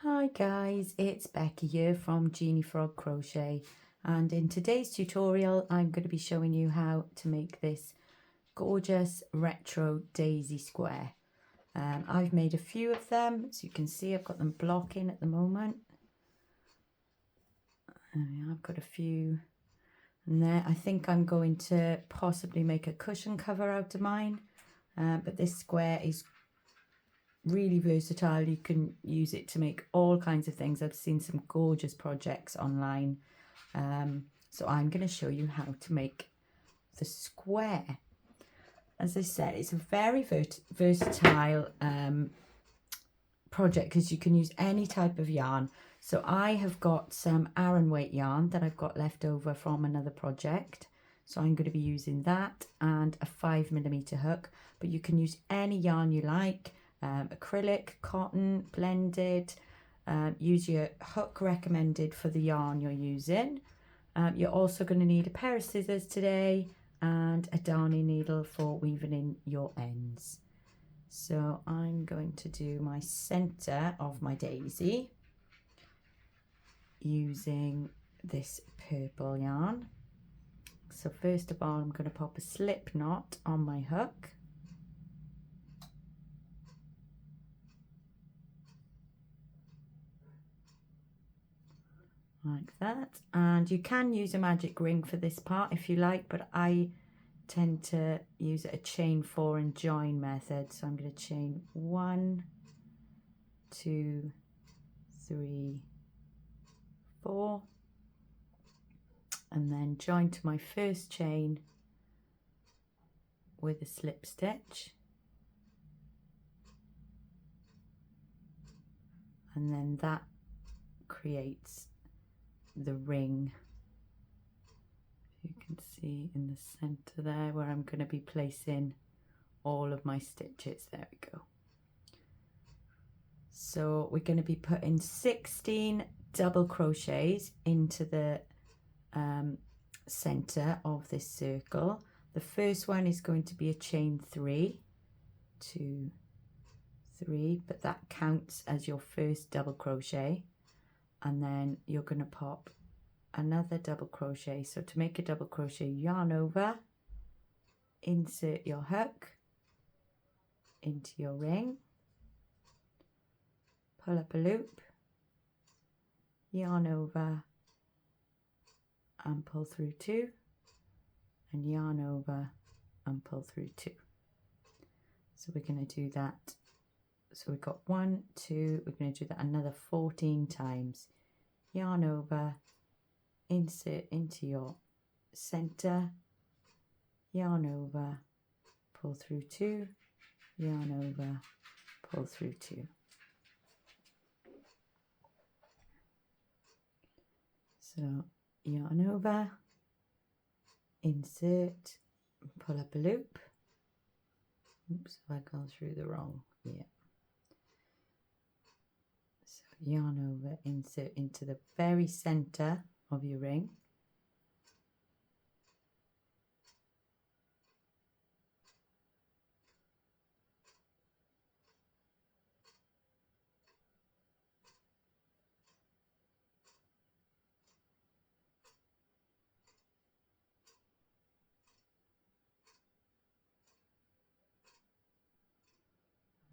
Hi guys, it's Becky here from Genie Frog Crochet, and in today's tutorial I'm going to be showing you how to make this gorgeous retro daisy square. I've made a few of them, so you can see I've got them blocking at the moment. I've got a few, and there I think I'm going to possibly make a cushion cover out of mine, but this square is really versatile. You can use it to make all kinds of things. I've seen some gorgeous projects online, so I'm going to show you how to make the square. As I said, it's a very versatile project because you can use any type of yarn. So I have got some Aran weight yarn that I've got left over from another project, so I'm going to be using that and a 5mm hook, but you can use any yarn you like. Acrylic, cotton, blended. Use your hook recommended for the yarn you're using. You're also going to need a pair of scissors today and a darning needle for weaving in your ends. So I'm going to do my center of my daisy using this purple yarn. So first of all, I'm going to pop a slip knot on my hook. Like that, and you can use a magic ring for this part if you like, but I tend to use a chain 4 and join method. So I'm going to chain 1, 2, 3, 4, and then join to my first chain with a slip stitch, and then that creates the ring. You can see in the center there where I'm going to be placing all of my stitches. There we go. So we're going to be putting 16 double crochets into the center of this circle. The first one is going to be a chain 3, 2, 3, but that counts as your first double crochet. And then you're going to pop another double crochet. So to make a double crochet, yarn over, insert your hook into your ring, pull up a loop, yarn over and pull through 2, and yarn over and pull through 2. So we're going to do that. So we've got 1, 2, we're going to do that another 14 times. Yarn over, insert into your center, yarn over, pull through 2, yarn over, pull through 2. So yarn over, insert, pull up a loop. Oops, have I gone through the wrong? Yeah. So yarn over, insert into the very center of your ring.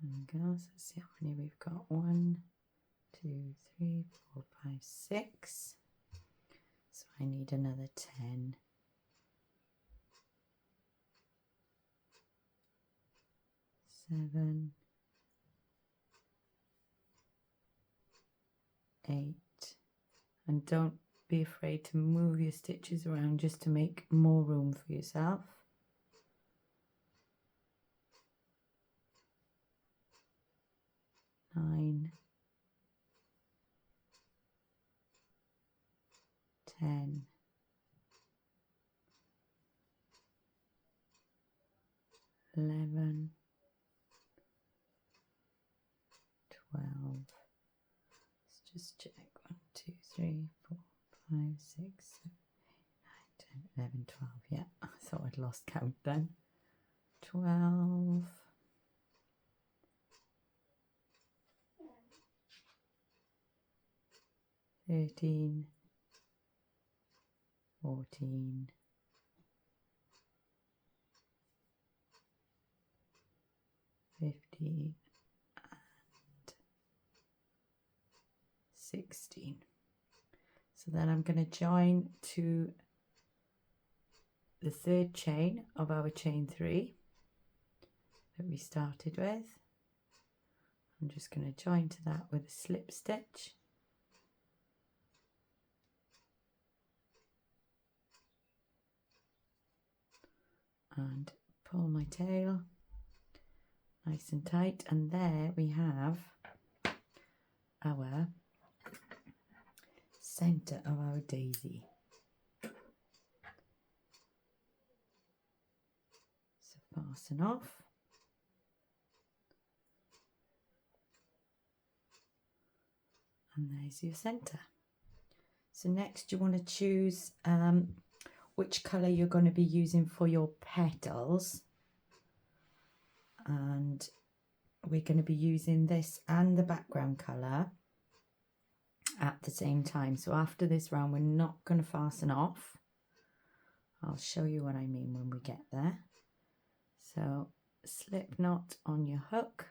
There we go. So let's see how many we've got. 1, 2, 3, 4, 5, 6. So I need another 10. 7, 8, and don't be afraid to move your stitches around just to make more room for yourself. 9, 10, 11, 12. Let's just check. 1, 2, 3, 4, 5, 6, 7, 8, 9, 10, 11, 12. Yeah, I thought I'd lost count then. 12. 13, 14, 15, and 16. So then I'm going to join to the third chain of our chain 3 that we started with. I'm just going to join to that with a slip stitch. And pull my tail nice and tight, and there we have our center of our daisy. So fasten off. And there's your center. So next you want to choose which colour you're going to be using for your petals, and we're going to be using this and the background colour at the same time. So after this round we're not going to fasten off. I'll show you what I mean when we get there. So slip knot on your hook,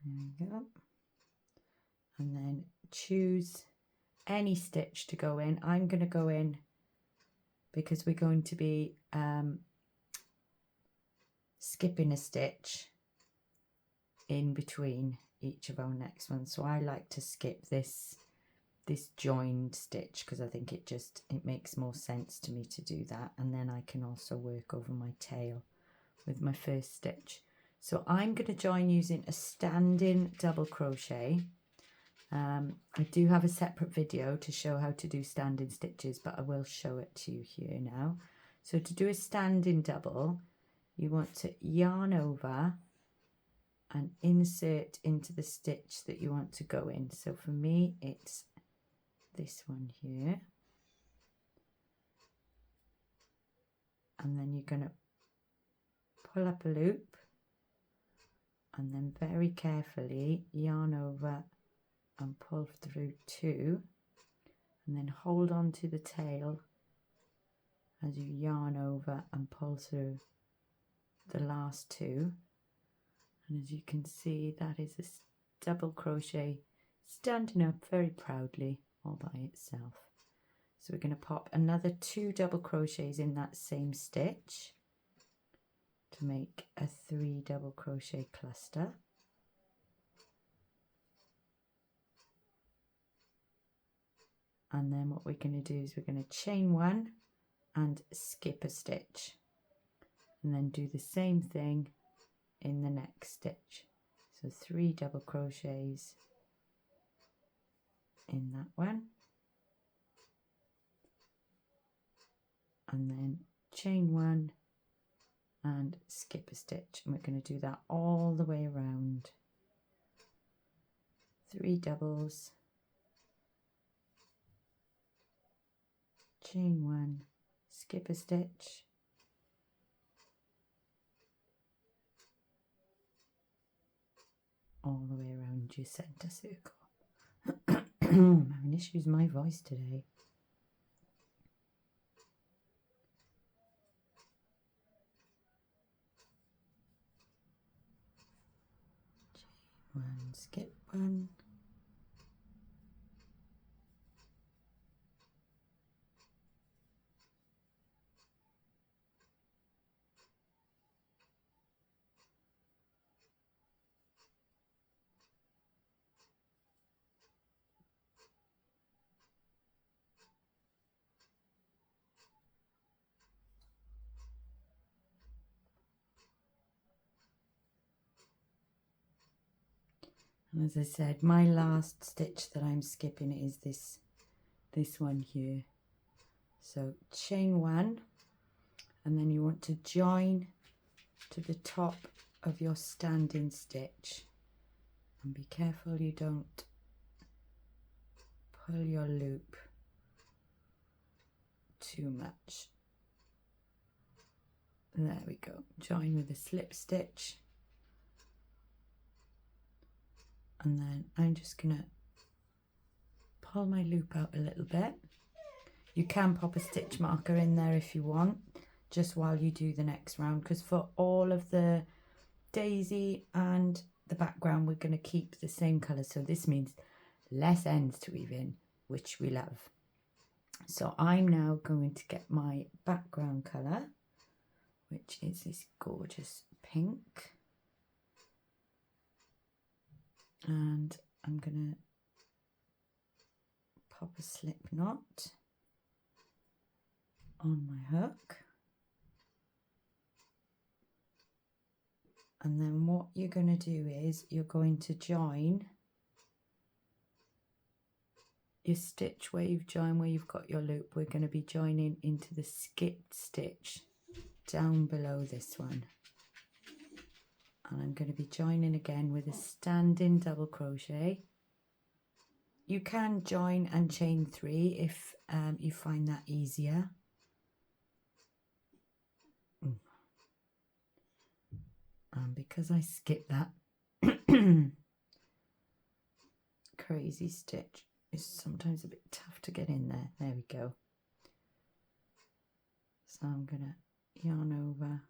there we go, and then choose any stitch to go in. I'm going to go in because we're going to be skipping a stitch in between each of our next ones. So I like to skip this joined stitch because I think it makes more sense to me to do that, and then I can also work over my tail with my first stitch. So I'm going to join using a standing double crochet. I do have a separate video to show how to do standing stitches, but I will show it to you here now. So to do a standing double, you want to yarn over and insert into the stitch that you want to go in. So for me it's this one here, and then you're going to pull up a loop and then very carefully yarn over and pull through 2, and then hold on to the tail as you yarn over and pull through the last 2. And as you can see, that is a double crochet standing up very proudly all by itself. So we're going to pop another 2 double crochets in that same stitch to make a 3 double crochet cluster. And then what we're going to do is we're going to chain 1 and skip a stitch, and then do the same thing in the next stitch. So 3 double crochets in that one, and then chain 1 and skip a stitch, and we're going to do that all the way around. 3 doubles, chain 1, skip a stitch, all the way around your center circle. I'm having issues with my voice today. Chain 1, skip 1. And as I said, my last stitch that I'm skipping is this one here. So chain 1, and then you want to join to the top of your standing stitch, and be careful you don't pull your loop too much. There we go. Join with a slip stitch, And then I'm just gonna pull my loop out a little bit. You can pop a stitch marker in there if you want, just while you do the next round, because for all of the daisy and the background we're going to keep the same colour, so this means less ends to weave in, which we love. So I'm now going to get my background colour, which is this gorgeous pink, and I'm going to pop a slip knot on my hook. And then what you're going to do is you're going to join your stitch where you've joined, where you've got your loop. We're going to be joining into the skipped stitch down below this one. And I'm going to be joining again with a standing double crochet. You can join and chain 3 if you find that easier. And because I skipped that crazy stitch, it's sometimes a bit tough to get in there. There we go. So I'm going to yarn over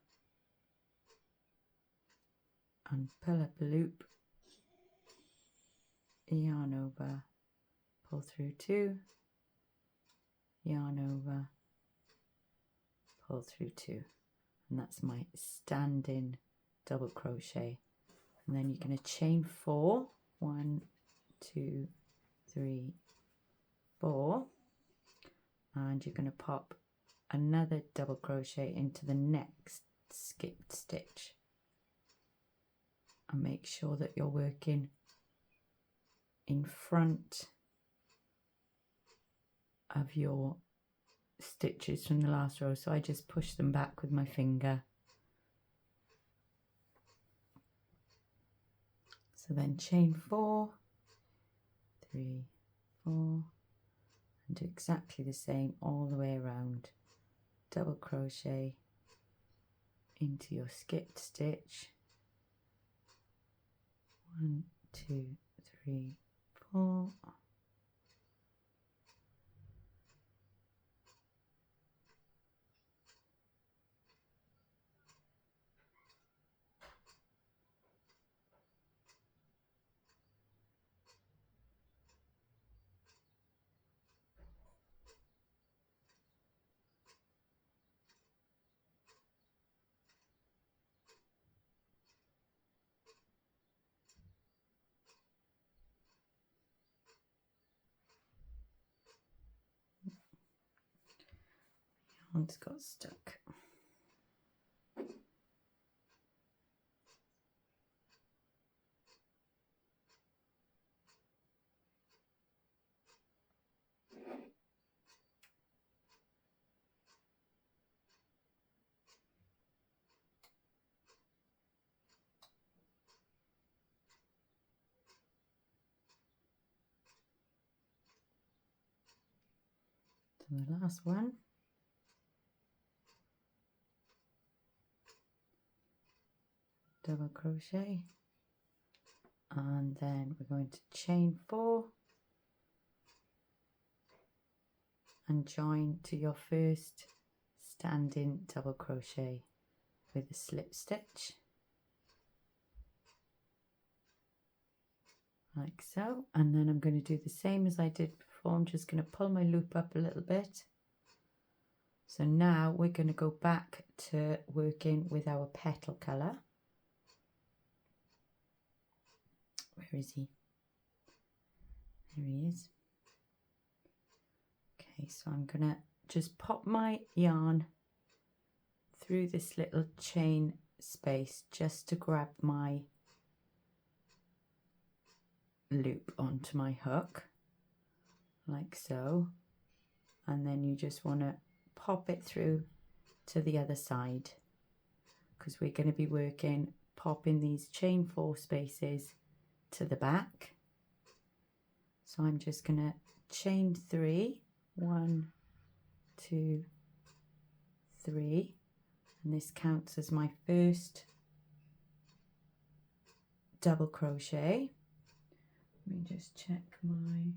and pull up a loop, yarn over, pull through 2, yarn over, pull through 2, and that's my standing double crochet. And then you're going to chain 4, 1, 2, 3, 4, and you're going to pop another double crochet into the next skipped stitch, and make sure that you're working in front of your stitches from the last row. So I just push them back with my finger. So then chain 4, 3, 4, and do exactly the same all the way around. Double crochet into your skipped stitch. 1, 2, 3, 4. One's got stuck. So the last one. Double crochet, and then we're going to chain 4 and join to your first standing double crochet with a slip stitch, like so. And then I'm going to do the same as I did before. I'm just going to pull my loop up a little bit. So now we're going to go back to working with our petal colour. Where is he? There he is. Okay, so I'm going to just pop my yarn through this little chain space just to grab my loop onto my hook, like so. And then you just want to pop it through to the other side, because we're going to be working popping these chain 4 spaces to the back. So I'm just going to chain 3, 1, 2, 3, and this counts as my first double crochet. Let me just check my,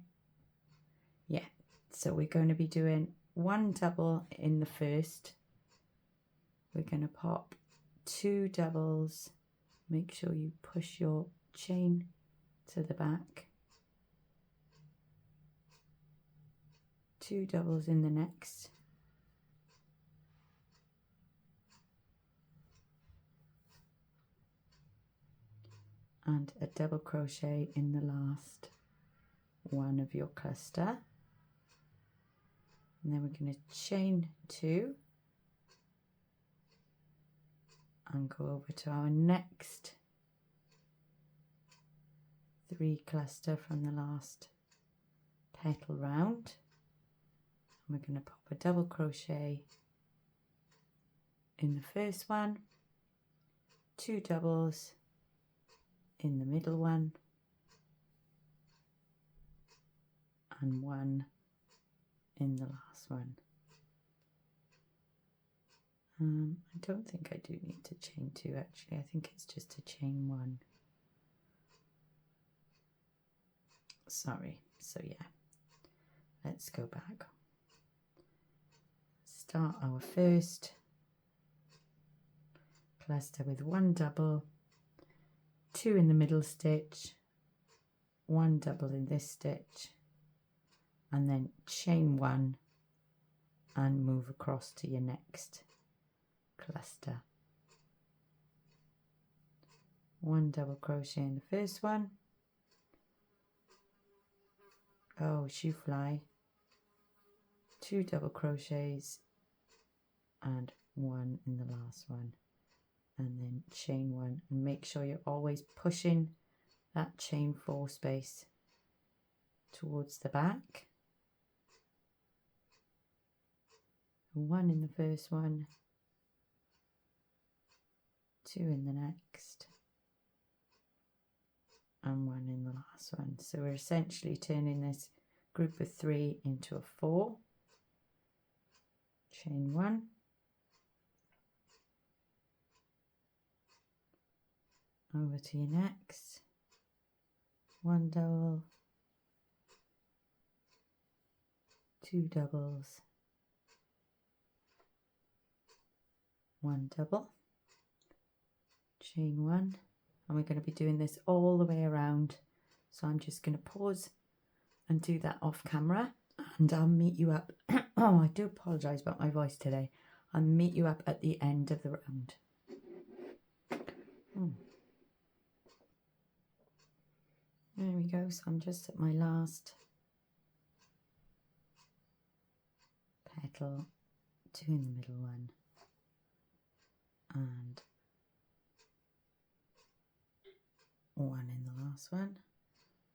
yeah, so we're going to be doing 1 double in the first, we're going to pop 2 doubles, make sure you push your chain to the back, 2 doubles in the next, and a double crochet in the last one of your cluster, and then we're going to chain 2 and go over to our next 3 cluster from the last petal round. We're going to pop a double crochet in the first one, 2 doubles in the middle one, and 1 in the last one. I don't think I do need to chain 2 actually, I think it's just a chain 1. Sorry, so yeah, let's go back. Start our first cluster with 1 double, 2 in the middle stitch, 1 double in this stitch, and then chain 1 and move across to your next cluster. 1 double crochet in the first one. Oh, shoe fly. 2 double crochets and 1 in the last one, and then chain 1, and make sure you're always pushing that chain 4 space towards the back. 1 in the first one, 2 in the next, and 1 in the last one. So we're essentially turning this group of 3 into a 4. Chain 1, over to your next, 1 double, 2 doubles, 1 double, chain 1, and we're going to be doing this all the way around, so I'm just going to pause and do that off camera, and I'll meet you up. Oh, I do apologise about my voice today. I'll meet you up at the end of the round. There we go, so I'm just at my last petal, 2 in the middle one, and 1 in the last one,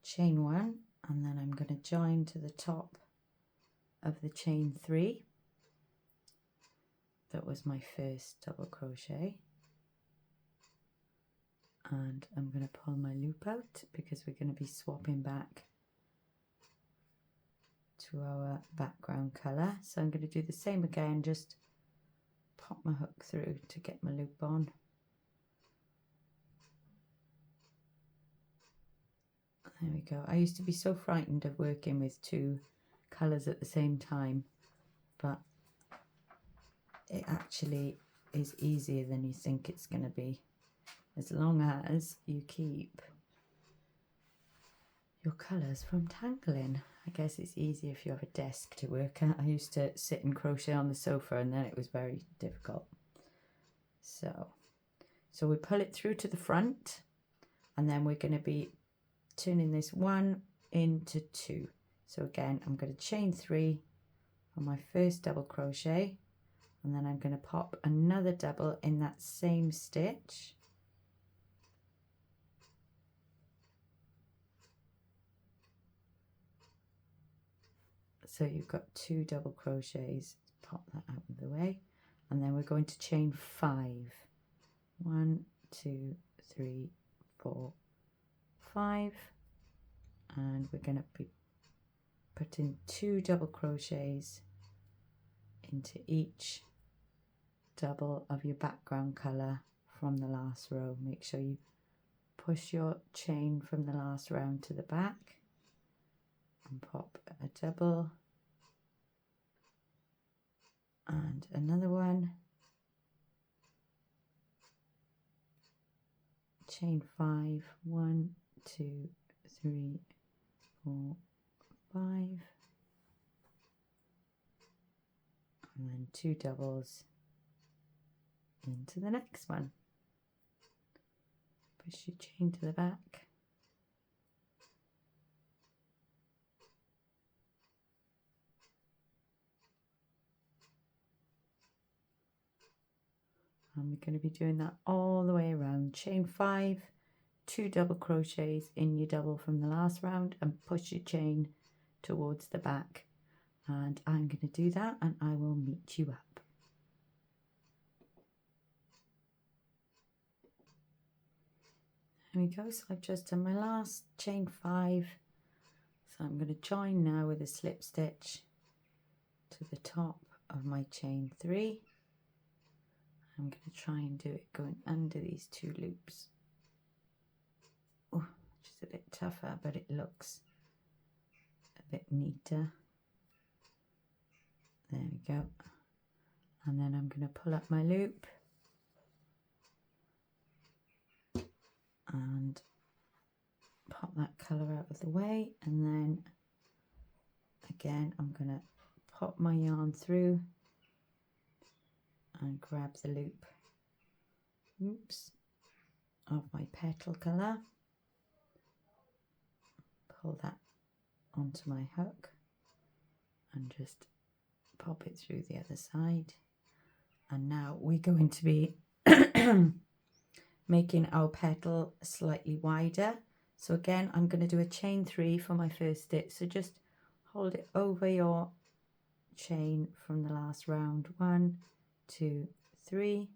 chain 1, and then I'm going to join to the top of the chain 3. That was my first double crochet, and I'm going to pull my loop out because we're going to be swapping back to our background colour. So I'm going to do the same again, just pop my hook through to get my loop on. There we go. I used to be so frightened of working with 2 colours at the same time, but it actually is easier than you think it's going to be, as long as you keep your colours from tangling. I guess it's easier if you have a desk to work at. I used to sit and crochet on the sofa, and then it was very difficult. So we pull it through to the front, and then we're going to be turning this 1 into 2. So again, I'm going to chain 3 on my first double crochet, and then I'm going to pop another double in that same stitch. So you've got 2 double crochets, pop that out of the way, and then we're going to chain 5. 1, 2, 3, 4, 5, and we're going to be putting 2 double crochets into each double of your background colour from the last row. Make sure you push your chain from the last round to the back and pop a double and another one, chain 5, 1, 2, 3, 4, 5, and then 2 doubles into the next one. Push your chain to the back. And we're going to be doing that all the way around. Chain 5, 2 double crochets in your double from the last round and push your chain towards the back. And I'm going to do that and I will meet you up. There we go. So I've just done my last chain 5. So I'm going to join now with a slip stitch to the top of my chain 3. I'm going to try and do it going under these 2 loops. Oh, which is a bit tougher, but it looks a bit neater. There we go. And then I'm going to pull up my loop and pop that colour out of the way, and then again I'm going to pop my yarn through and grab the loop, oops, of my petal colour, pull that onto my hook and just pop it through the other side. And now we're going to be making our petal slightly wider. So again, I'm going to do a chain 3 for my first stitch. So just hold it over your chain from the last round. 1, 2, 3.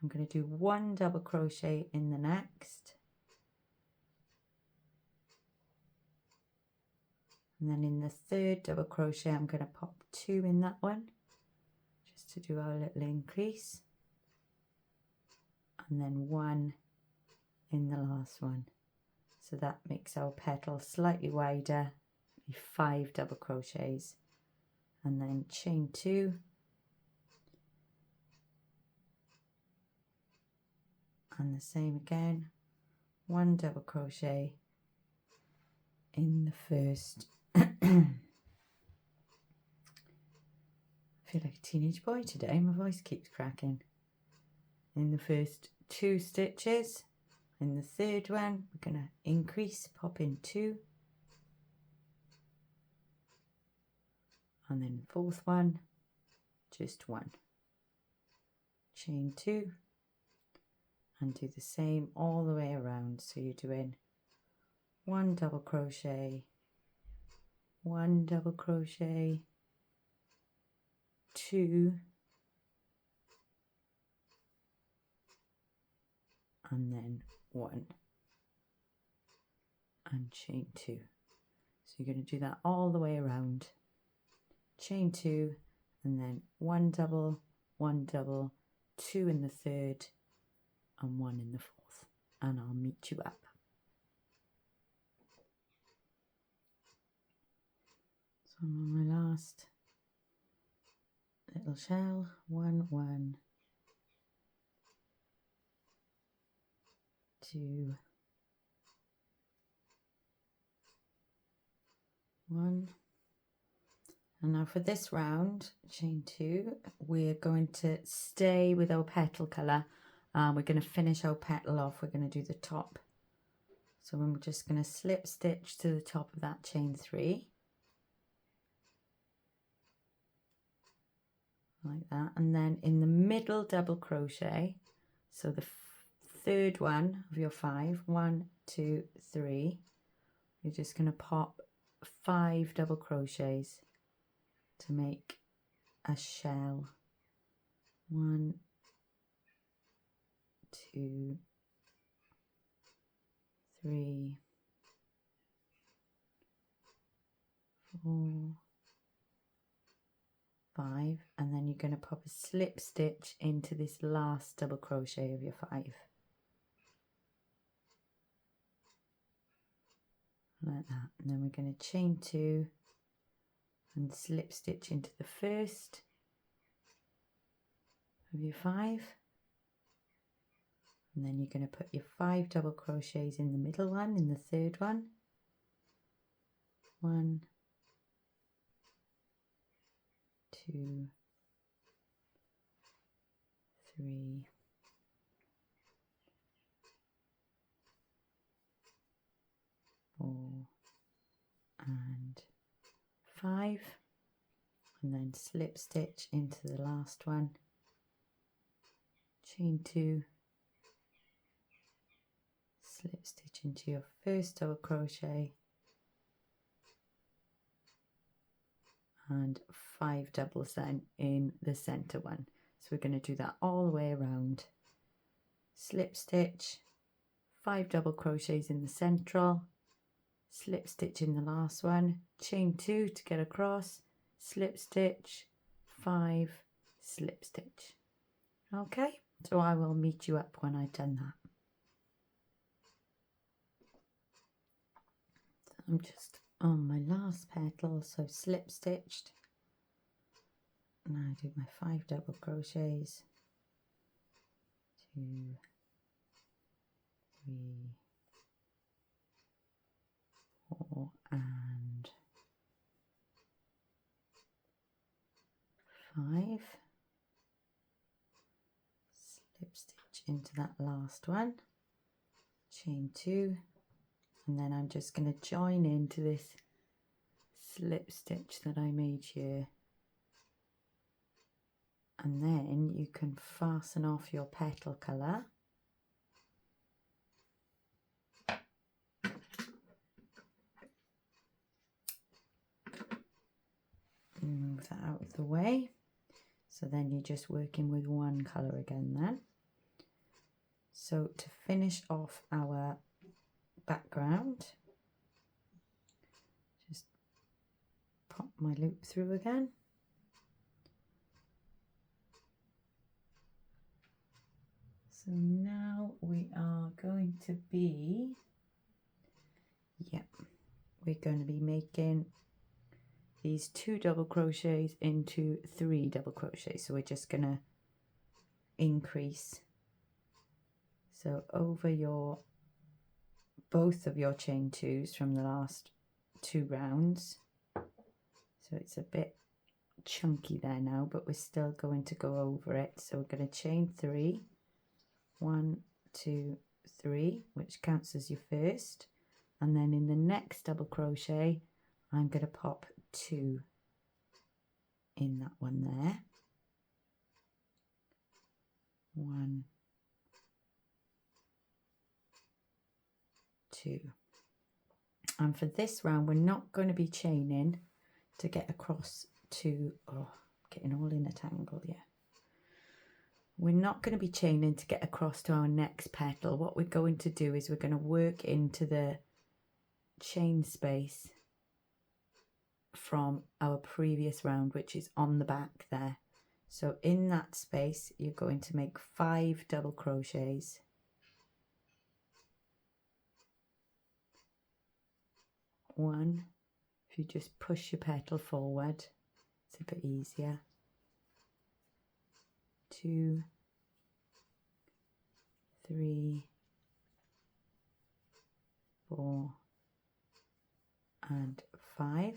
I'm going to do 1 double crochet in the next. And then in the third double crochet, I'm going to pop 2 in that one, just to do our little increase. And then 1 in the last one. So that makes our petal slightly wider, 5 double crochets. And then chain 2. And the same again, 1 double crochet in the first. I feel like a teenage boy today, my voice keeps cracking. In the first 2 stitches. In the third one, we're going to increase, pop in 2. And then fourth one, just 1. Chain 2. And do the same all the way around. So you're doing 1 double crochet, 1 double crochet, 2, and then 1, and chain 2. So you're going to do that all the way around. Chain 2, and then 1 double, 2 in the third, and 1 in the fourth, and I'll meet you up. So I'm on my last little shell. 1, 1, 2, 1. And now for this round, chain 2, we're going to stay with our petal colour. We're going to finish our petal off. We're going to do the top. So we're just going to slip stitch to the top of that chain 3. Like that. And then in the middle double crochet, so the third one of your 5, 1, 2, 3, you're just going to pop 5 double crochets to make a shell. 1, 2, 3, 4, 5, and then you're going to pop a slip stitch into this last double crochet of your 5. like that, and then we're going to chain 2 and slip stitch into the first of your 5, and then you're going to put your 5 double crochets in the middle one, in the third one. 1, 2, 3, 4, and 5, and then slip stitch into the last one, chain 2, slip stitch into your first double crochet, and 5 doubles then in the center one. So we're going to do that all the way around. Slip stitch, 5 double crochets in the central, slip stitch in the last one, chain 2 to get across, slip stitch, 5, slip stitch. Okay, so I will meet you up when I've done that. I'm just on my last petal, so slip stitched. Now I do my 5 double crochets, 2, 3, 4, and 5. Slip stitch into that last one, chain 2, and then I'm just going to join into this slip stitch that I made here, and then you can fasten off your petal colour. Move that out of the way. So then you're just working with one colour again then. So to finish off our background, just pop my loop through again. So now we are going to be, we're going to be making these 2 double crochets into 3 double crochets. So we're just going to increase. So over your both of your chain 2s from the last 2 rounds. So it's a bit chunky there now, but we're still going to go over it. So we're going to chain 3, 1, 2, 3, which counts as your first, and then in the next double crochet I'm going to pop 2 in that one there. 1, 2. And for this round we're not going to be chaining to get across to, getting all in a tangle, we're not going to be chaining to get across to our next petal. What we're going to do is we're going to work into the chain space from our previous round, which is on the back there. So in that space you're going to make 5 double crochets, 1, if you just push your petal forward it's a bit easier, 2, 3, 4, and 5,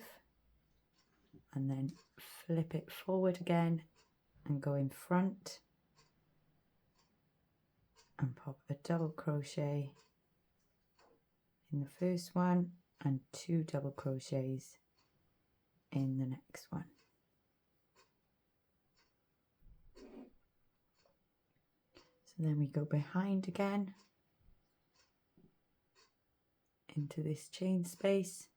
and then flip it forward again and go in front and pop a double crochet in the first one and 2 double crochets in the next one. So then we go behind again into this chain space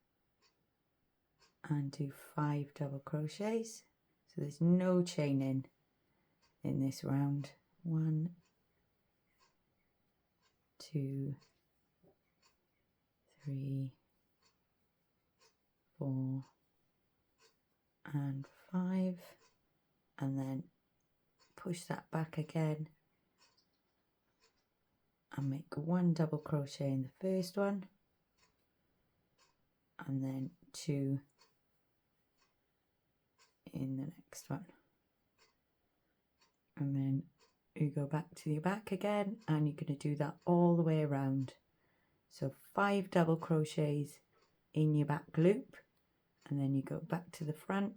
and do 5 double crochets. So there's no chaining in this round. 1, 2, 3, 4, and 5, and then push that back again and make 1 double crochet in the first one, and then 2 in the next one, and then you go back to your back again, and you're going to do that all the way around. So 5 double crochets in your back loop, and then you go back to the front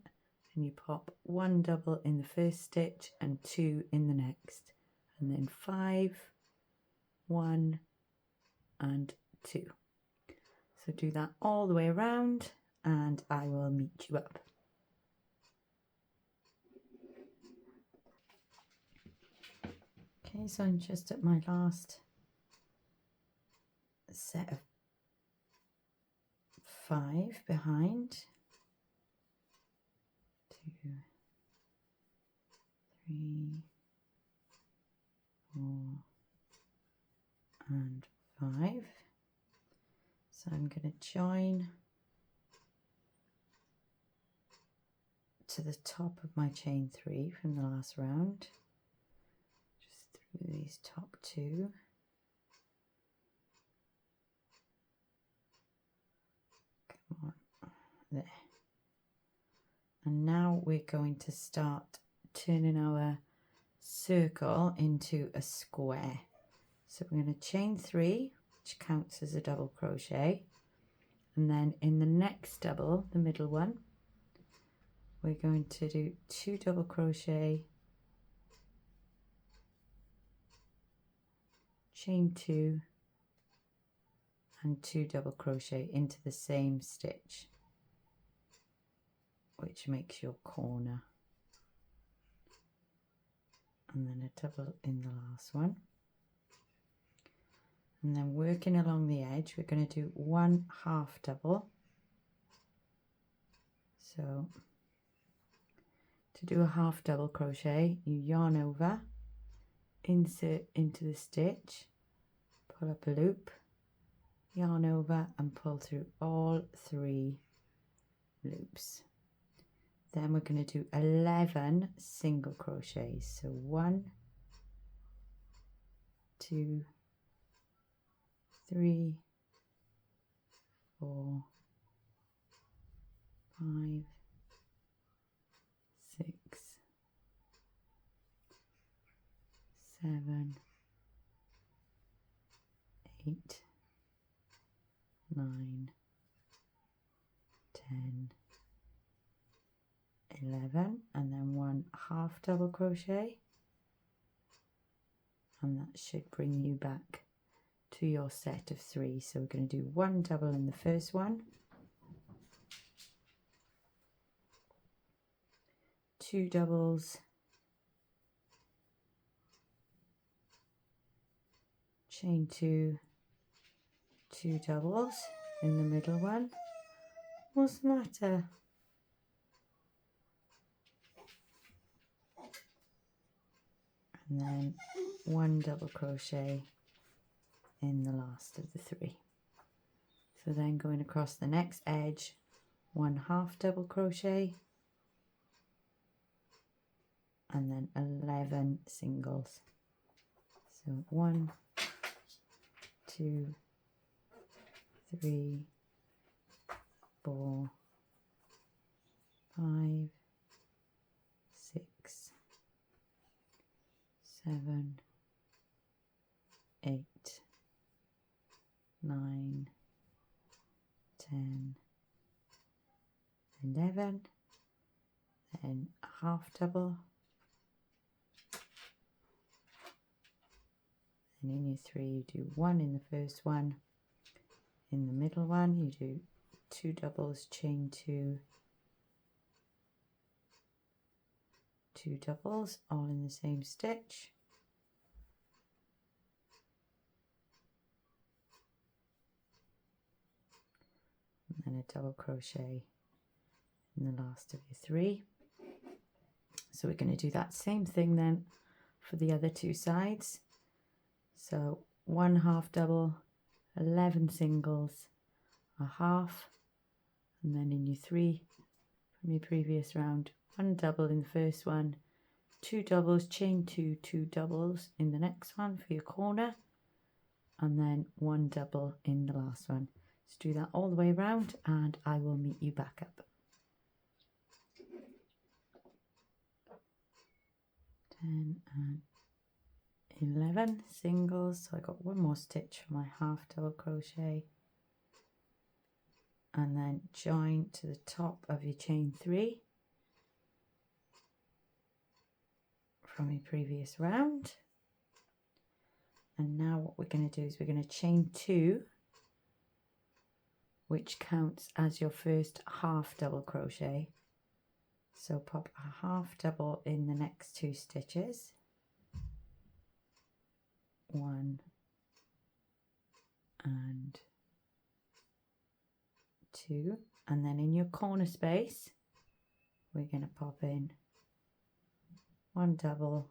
and you pop 1 double in the first stitch and 2 in the next, and then 5, 1 and 2. So do that all the way around and I will meet you up. Okay, so I'm just at my last set of 5 behind. 2, 3, 4 and 5. So I'm going to join to the top of my chain 3 from the last round, just through these top 2. Come on, there. And now we're going to start turning our circle into a square. So we're going to chain 3, which counts as a double crochet, and then in the next double, the middle one, we're going to do 2 double crochet, chain 2 and 2 double crochet into the same stitch, which makes your corner, and then a double in the last one. And then working along the edge, we're going to do 1 half double. So to do a half double crochet, you yarn over, insert into the stitch, pull up a loop, yarn over and pull through all 3 loops. Then we're going to do 11 single crochets. So 1, 2, 3, 4, 5, 6, 7, 8, 9, 10, 11, and then 1 half double crochet, and that should bring you back to your set of 3. So we're going to do 1 double in the first one, 2 doubles, chain 2, 2 doubles in the middle one. What's the matter? And then 1 double crochet in the last of the 3. So then going across the next edge, 1 half double crochet, and then 11 singles. So 1, 2, 3, 4, 5, 6, 7, 8, 9, 10, 11, then a half double, and in your 3 you do 1 in the first one, in the middle one you do 2 doubles, chain 2, 2 doubles all in the same stitch, and then a double crochet in the last of your 3. So we're going to do that same thing then for the other 2 sides. So 1 half double, 11 singles, a half, and then in your 3 from your previous round, 1 double in the first one, 2 doubles, chain 2, 2 doubles in the next one for your corner, and then 1 double in the last one. Just do that all the way around and I will meet you back up. 10 and 11 singles, so I got one more stitch for my half double crochet, and then join to the top of your chain 3 from your previous round. And now what we're going to do is we're going to chain 2, which counts as your first half double crochet. So pop a half double in the next 2 stitches, 1 and 2, and then in your corner space we're going to pop in 1 double,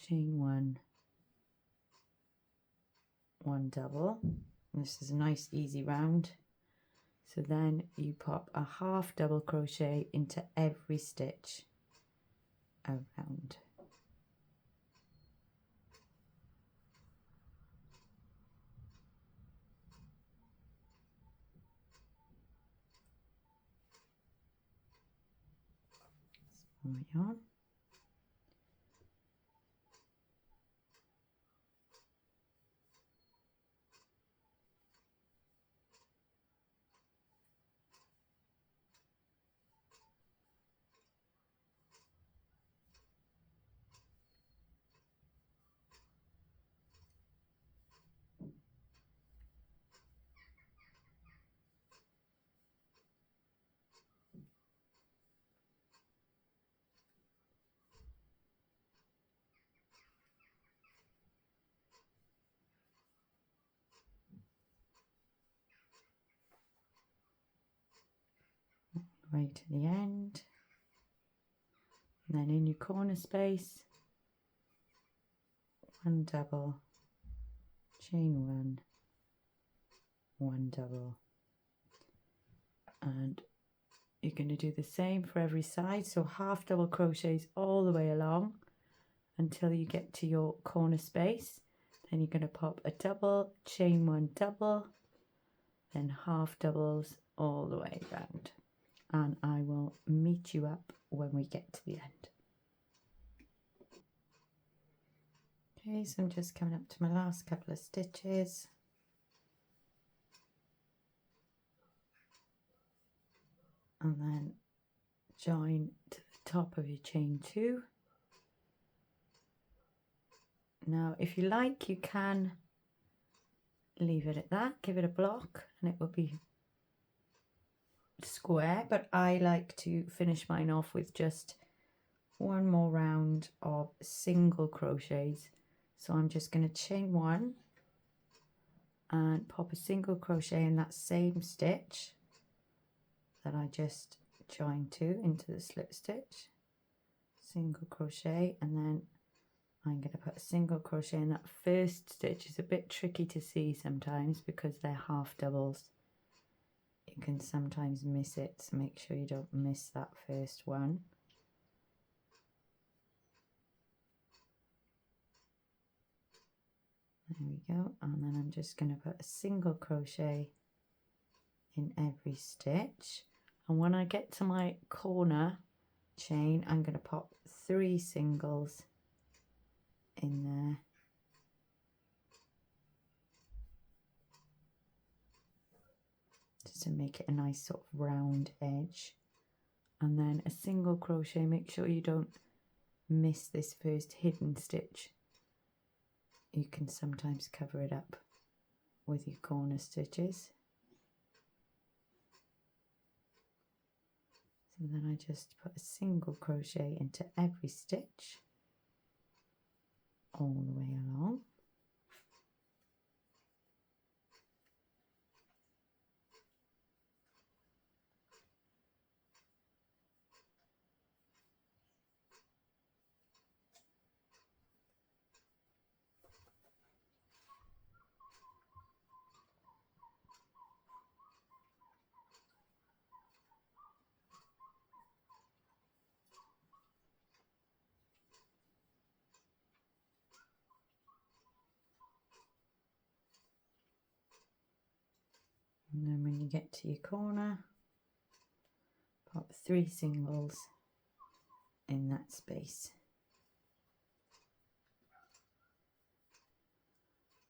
chain 1, 1 double. And this is a nice easy round. So then you pop a half double crochet into every stitch around. Small yarn. Way to the end, and then in your corner space 1 double, chain 1, 1 double, and you're going to do the same for every side, so half double crochets all the way along until you get to your corner space. Then you're going to pop a double, chain 1 double, then half doubles all the way around. And I will meet you up when we get to the end. Okay, so I'm just coming up to my last couple of stitches. And then join to the top of your chain 2. Now, if you like, you can leave it at that, give it a block, and it will be square, but I like to finish mine off with just one more round of single crochets. So I'm just going to chain 1 and pop a single crochet in that same stitch that I just joined to into the slip stitch, single crochet, and then I'm going to put a single crochet in that first stitch. It's a bit tricky to see sometimes because they're half doubles. You can sometimes miss it, so make sure you don't miss that first one. There we go, and then I'm just going to put a single crochet in every stitch, and when I get to my corner chain I'm going to pop 3 singles in there. Just to make it a nice sort of round edge, and then a single crochet. Make sure you don't miss this first hidden stitch. You can sometimes cover it up with your corner stitches. So then I just put a single crochet into every stitch all the way along. get to your corner, pop 3 singles in that space,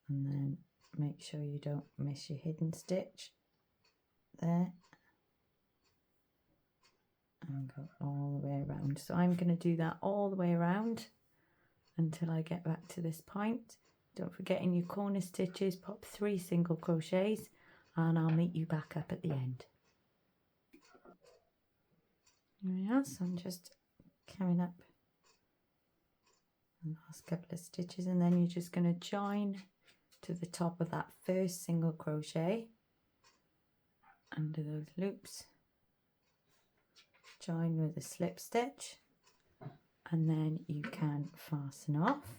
and then make sure you don't miss your hidden stitch there, and go all the way around. So I'm going to do that all the way around until I get back to this point. Don't forget, in your corner stitches, pop 3 single crochets, and I'll meet you back up at the end. There we are. So I'm just coming up the last couple of stitches, and then you're just going to join to the top of that first single crochet under those loops, join with a slip stitch, and then you can fasten off,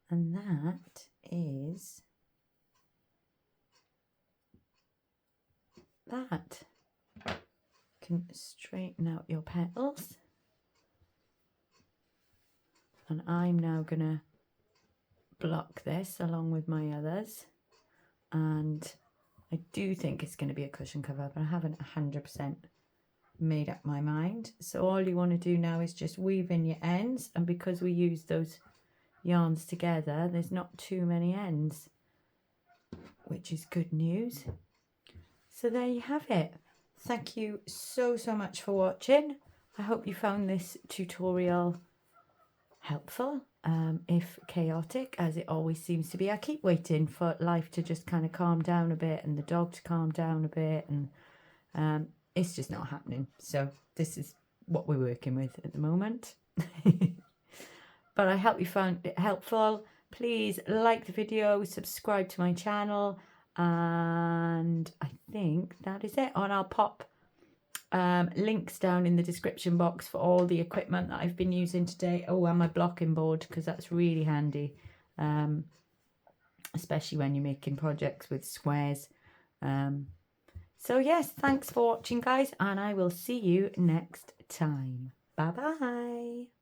and that is that. You can straighten out your petals, and I'm now gonna block this along with my others, and I do think it's going to be a cushion cover, but I haven't 100% made up my mind. So all you want to do now is just weave in your ends, and because we use those yarns together, there's not too many ends, which is good news. So there you have it. Thank you so much for watching. I hope you found this tutorial helpful, if chaotic, as it always seems to be. I keep waiting for life to just kind of calm down a bit and the dog to calm down a bit, and it's just not happening. So this is what we're working with at the moment. But I hope you found it helpful. Please like the video, subscribe to my channel, and I think that is it. And I'll pop links down in the description box for all the equipment that I've been using today. Oh, and my blocking board, because that's really handy, especially when you're making projects with squares. So yes, thanks for watching, guys, and I will see you next time. Bye bye.